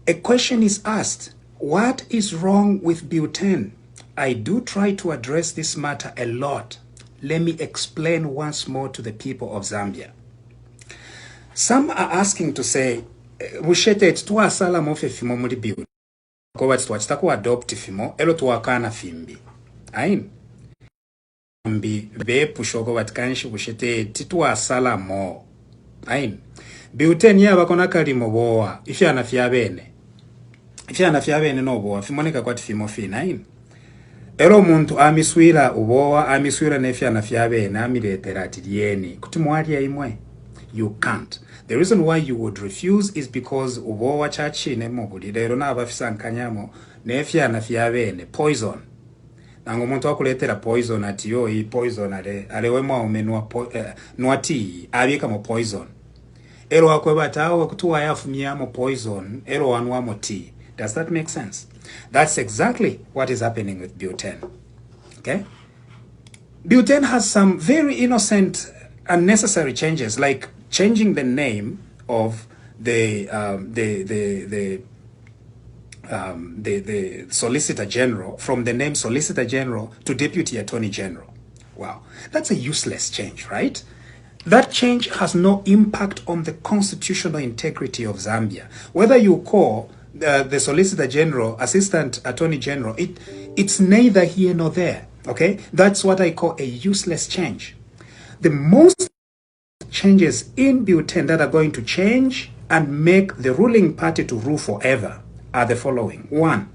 A question is asked, what is wrong with Bill 10? I do try to address this matter a lot. Let me explain once more to the people of Zambia. Some are asking to say, Mushete, tuwa sala mofe fimo muri Bill. Kwa tuwa ku adopt fimo, elo tuwa kana fimbi. Ain. Fimbi, be pushoko watkanshi mushete, tituwa sala mo. Ain. Bill 10 ya wakona kalimo boa, ifya na fya bene. Ifya na fya bene no boa, fimoneka kwa tifimo fina, ain. Ero muntu amiswira uboa, amiswira nefya na fya bene, amiletera atilieni. Kutimwali ya imwe. You can't. The reason why you would refuse is because uboa chachi ne moguli. Lero na abafisa nkanyamo, nefya na fya bene, poison. Nango muntu wakuletera poison ati yo, hii poison alewe umenua nuati, abika mo poison. Ero wakweba tawa kutuwa yafu miyamo poison, ero wanuamo tea. Does that make sense? That's exactly what is happening with Bill 10. Okay? Bill 10 has some very innocent, unnecessary changes, like changing the name of the Solicitor General from the name Solicitor General to Deputy Attorney General. Wow, that's a useless change, right? That change has no impact on the constitutional integrity of Zambia. Whether you call the Solicitor General, Assistant Attorney General, it's neither here nor there, okay? That's what I call a useless change. The most changes in Bill 10 that are going to change and make the ruling party to rule forever are the following. One,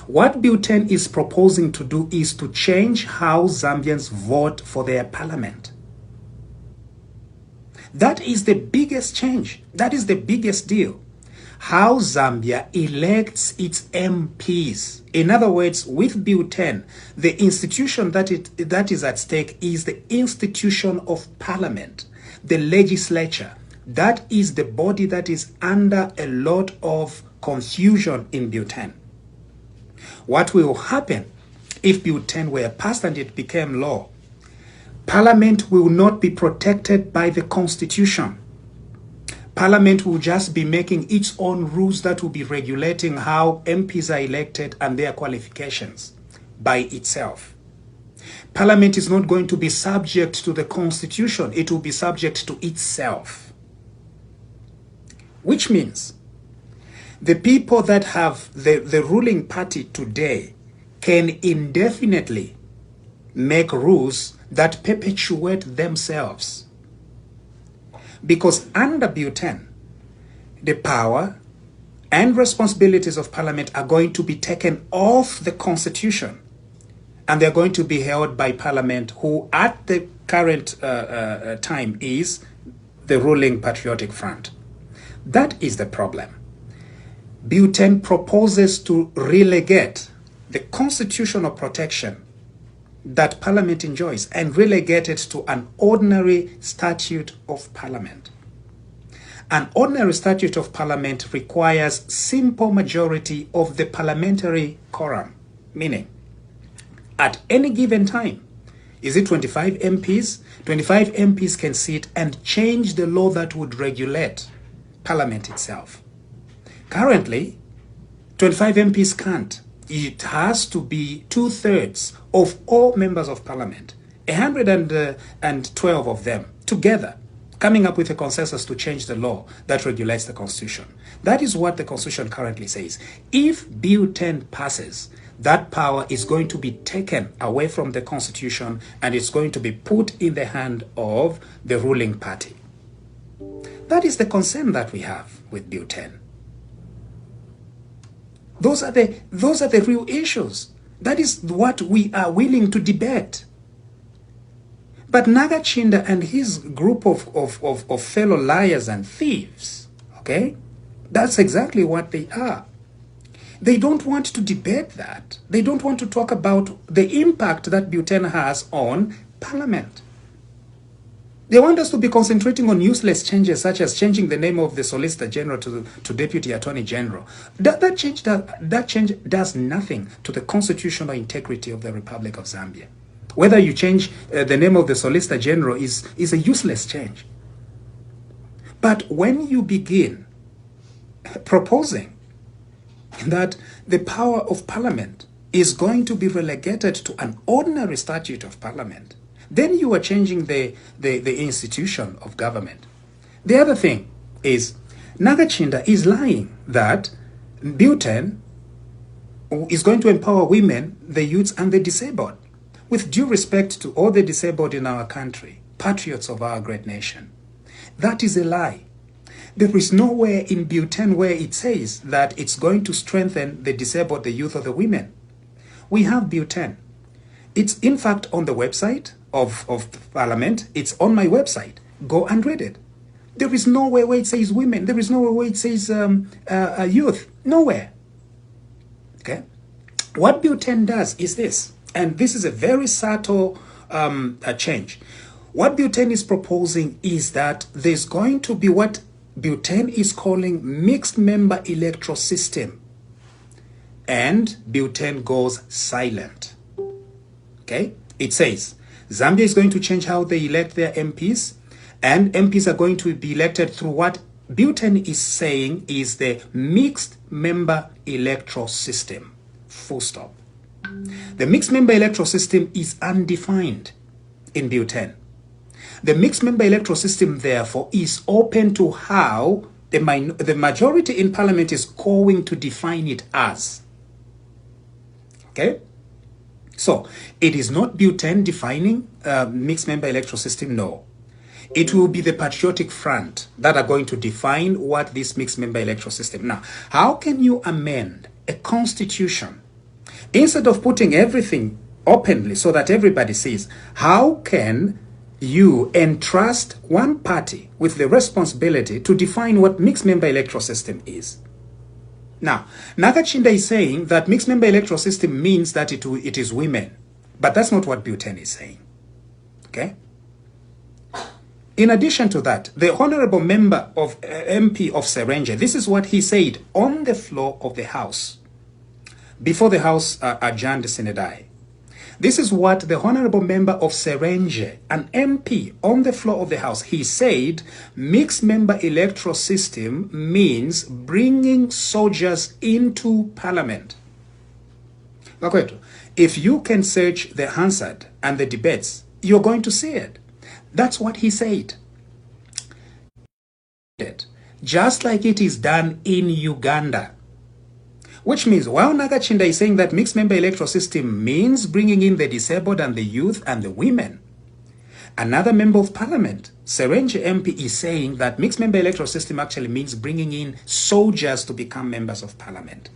what Bill 10 is proposing to do is to change how Zambians vote for their parliament. That is the biggest change. That is the biggest deal. How Zambia elects its MPs. In other words, with Bill 10, the institution that is at stake is the institution of parliament, the legislature. That is the body that is under a lot of confusion in Bill 10. What will happen if Bill 10 were passed and it became law? Parliament will not be protected by the Constitution. Parliament will just be making its own rules that will be regulating how MPs are elected and their qualifications by itself. Parliament is not going to be subject to the Constitution. It will be subject to itself. Which means the people that have the ruling party today can indefinitely make rules that perpetuate themselves. Because under Bill 10, the power and responsibilities of Parliament are going to be taken off the Constitution, and they're going to be held by Parliament, who at the current time is the ruling Patriotic Front. That is the problem. Bill 10 proposes to relegate the constitutional protection that Parliament enjoys and relegate it to an ordinary statute of Parliament. An ordinary statute of Parliament requires simple majority of the parliamentary quorum, meaning at any given time, is it 25 MPs? 25 MPs can sit and change the law that would regulate Parliament itself. Currently, 25 MPs can't. It has to be 2/3 of all members of Parliament, 112 of them together, coming up with a consensus to change the law that regulates the Constitution. That is what the Constitution currently says. If Bill 10 passes, that power is going to be taken away from the Constitution and it's going to be put in the hand of the ruling party. That is the concern that we have with Bill 10. Those are the real issues. That is what we are willing to debate. But Nagachinda and his group of fellow liars and thieves, okay, that's exactly what they are. They don't want to debate that. They don't want to talk about the impact that Bill 10 has on Parliament. They want us to be concentrating on useless changes, such as changing the name of the Solicitor General to Deputy Attorney General. That change does nothing to the constitutional integrity of the Republic of Zambia. Whether you change the name of the Solicitor General is a useless change. But when you begin proposing that the power of parliament is going to be relegated to an ordinary statute of parliament, then you are changing the institution of government. The other thing is, Nagachinda is lying that Bill 10 is going to empower women, the youths, and the disabled. With due respect to all the disabled in our country, patriots of our great nation, that is a lie. There is nowhere in Bill 10 where it says that it's going to strengthen the disabled, the youth, or the women. We have Bill 10. It's in fact on the website of Parliament. It's on my website. Go and read it. There is nowhere where it says women. There is nowhere where it says youth. Nowhere. Okay? What Bill 10 does is this, and this is a very subtle change. What Bill 10 is proposing is that there's going to be what Bill 10 is calling mixed member electoral system. And Bill 10 goes silent. Okay? It says Zambia is going to change how they elect their MPs, and MPs are going to be elected through what Bill 10 is saying is the mixed member electoral system. Full stop. The mixed member electoral system is undefined in Bill 10. The mixed member electoral system, therefore, is open to how the majority in parliament is going to define it as. Okay? So, it is not Bill 10 defining mixed member electoral system, no. It will be the Patriotic Front that are going to define what this mixed member electoral system. Now, how can you amend a constitution instead of putting everything openly so that everybody sees? How can you entrust one party with the responsibility to define what mixed member electoral system is? Now, Nagachinda is saying that mixed member electoral system means that it is women. But that's not what Bill 10 is saying. Okay? In addition to that, the honorable member of MP of Serenje, this is what he said on the floor of the House before the House adjourned Sinedai. This is what the honorable member of Serenje, an MP on the floor of the House, he said, mixed member electoral system means bringing soldiers into parliament. If you can search the Hansard and the debates, you're going to see it. That's what he said. Just like it is done in Uganda. Which means, while Nagachinda is saying that mixed member electoral system means bringing in the disabled and the youth and the women, another member of parliament, Serenje MP, is saying that mixed member electoral system actually means bringing in soldiers to become members of parliament.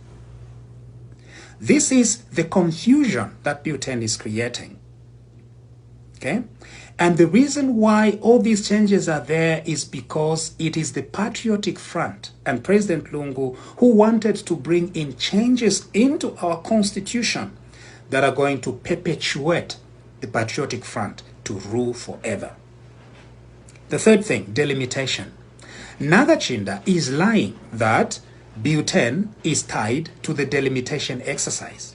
This is the confusion that Bill 10 is creating. Okay? And the reason why all these changes are there is because it is the Patriotic Front and President Lungu who wanted to bring in changes into our constitution that are going to perpetuate the Patriotic Front to rule forever. The third thing, delimitation. Nagachinda is lying that Bill 10 is tied to the delimitation exercise.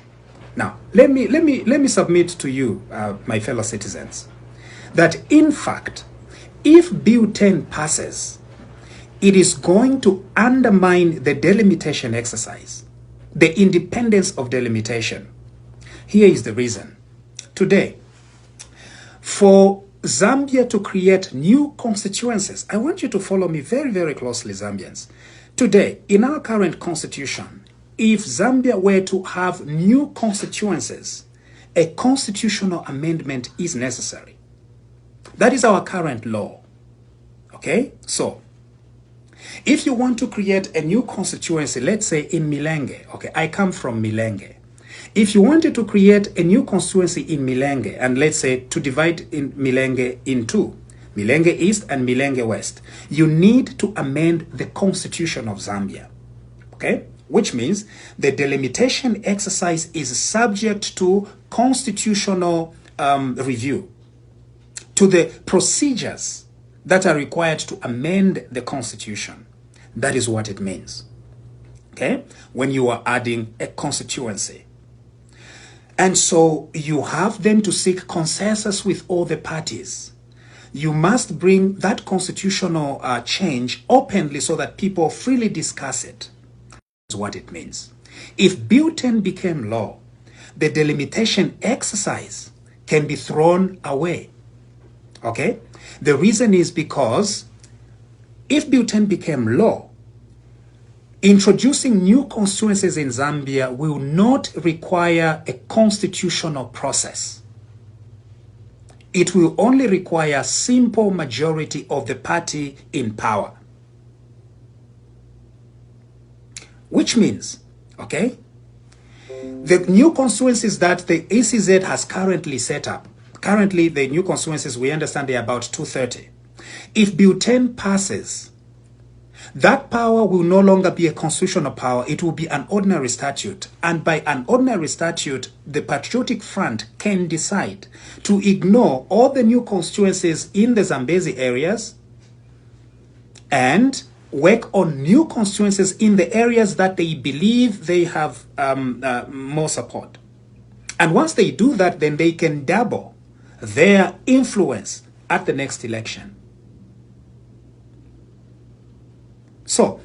Now, let me submit to you, my fellow citizens, that in fact, if Bill 10 passes, it is going to undermine the delimitation exercise, the independence of delimitation. Here is the reason. Today, for Zambia to create new constituencies, I want you to follow me very, very closely, Zambians. Today, in our current constitution, if Zambia were to have new constituencies, a constitutional amendment is necessary. That is our current law. Okay? So, if you want to create a new constituency, let's say in Milenge, okay, I come from Milenge. If you wanted to create a new constituency in Milenge, and let's say to divide in Milenge in two, Milenge East and Milenge West, you need to amend the constitution of Zambia. Okay? Which means the delimitation exercise is subject to constitutional review, to the procedures that are required to amend the constitution. That is what it means. Okay? When you are adding a constituency. And so you have then to seek consensus with all the parties. you must bring that constitutional change openly so that people freely discuss it. That's what it means. If Bill 10 became law, the delimitation exercise can be thrown away. Okay? The reason is because if Bill 10 became law, introducing new constituencies in Zambia will not require a constitutional process. It will only require simple majority of the party in power. Which means, okay, the new constituencies that the ECZ has currently set up, currently the new constituencies, we understand they are about 230. If Bill 10 passes, that power will no longer be a constitutional power, it will be an ordinary statute. And by an ordinary statute, the Patriotic Front can decide to ignore all the new constituencies in the Zambezi areas and work on new constituencies in the areas that they believe they have more support. And once they do that, then they can double their influence at the next election. So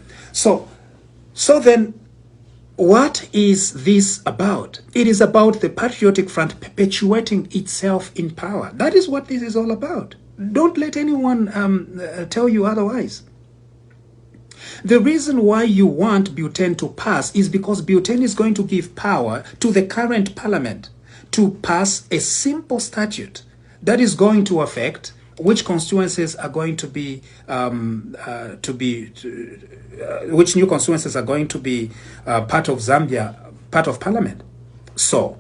then what is this about? It is about the Patriotic Front perpetuating itself in power. That is what this is all about. Don't let anyone tell you otherwise. The reason why you want Bill 10 to pass is because Bill 10 is going to give power to the current parliament to pass a simple statute that is going to affect which constituencies are going to be, which new constituencies are going to be part of Zambia, part of parliament. So,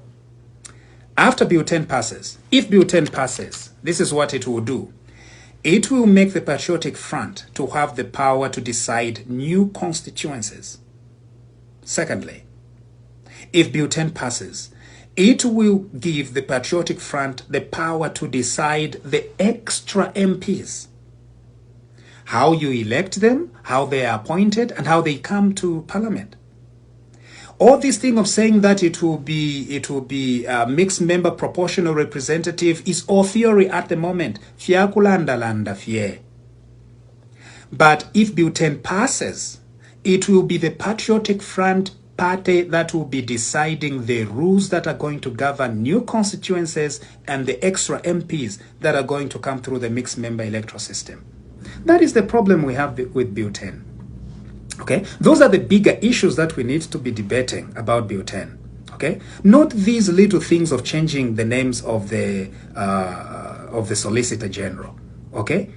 after Bill 10 passes, if Bill 10 passes, this is what it will do. It will make the Patriotic Front to have the power to decide new constituencies. Secondly, if Bill 10 passes, it will give the Patriotic Front the power to decide the extra MPs. How you elect them, how they are appointed, and how they come to parliament. All this thing of saying that it will be a mixed member proportional representative is all theory at the moment. But if Bill 10 passes, it will be the Patriotic Front party that will be deciding the rules that are going to govern new constituencies and the extra MPs that are going to come through the mixed member electoral system. That is the problem we have with Bill 10. Okay, those are the bigger issues that we need to be debating about Bill 10. Okay, not these little things of changing the names of the Solicitor General. Okay,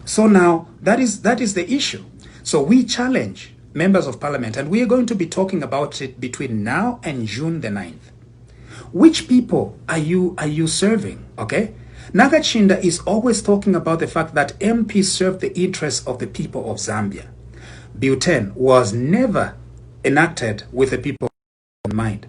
so now that is the issue. So we challenge members of parliament, and we are going to be talking about it between now and June the 9th. Which people are you serving? Okay, Nagachinda is always talking about the fact that MPs serve the interests of the people of Zambia. Bill 10 was never enacted with the people in mind.